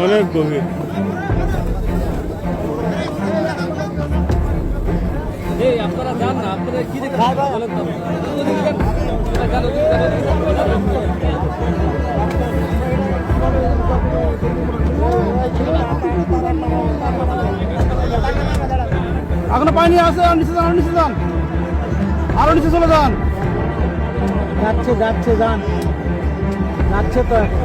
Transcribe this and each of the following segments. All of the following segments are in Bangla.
অনেক গভীর। আপনারা যান না, আপনারা কি দেখে বলেন তো? এখনো পানি আছে, আর নিচে যান, নিচে যান, আরো নিচে চলে যান। যাচ্ছে যাচ্ছে যান, যাচ্ছে তো এখন।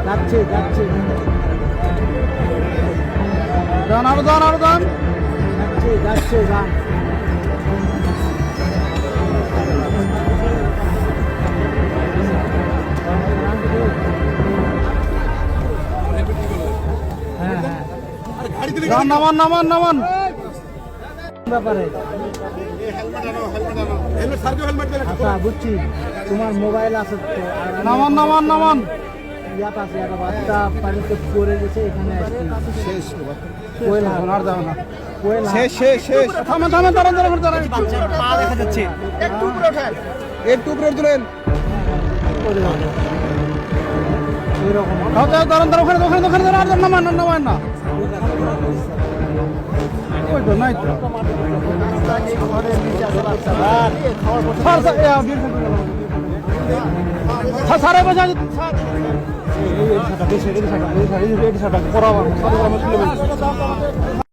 যাচ্ছে যাচ্ছে যান, আরো যান, আরো যান। যাচ্ছে যাচ্ছে যান। হ্যাঁ হ্যাঁ, যান, নামান, নামান, নামান। ব্যাপারে আচ্ছা বুঝছি, তোমার মোবাইল আছে তো, আর নামান, নামান, নামান। ইয়াত আছে, একটা বাচ্চা পানিতে পড়ে গেছে, এখানে আসছি। শেষ, কোয়েল হাট, আর যাবে না। কোয়েল হাট। শেষ, শেষ, শেষ। থামেন, থামেন, দাঁড়ান, দাঁড়ান, দাঁড়ান। পা দেখা যাচ্ছে, একটু উপরে ওঠেন, একটু উপরে তুলেন। ওইরকম দাঁড়ান, দাঁড়ান, ওখানে, ওখানে, ওখানে দাঁড়ান, আর নামান, আর নামান না। ওই তো, নাই তো। স্যার, স্যার, স্যার, এবার যান, স্যার। এই ছাটা, এই ছাটা, এই ছাটা, এই ছাটা, পড়াবার,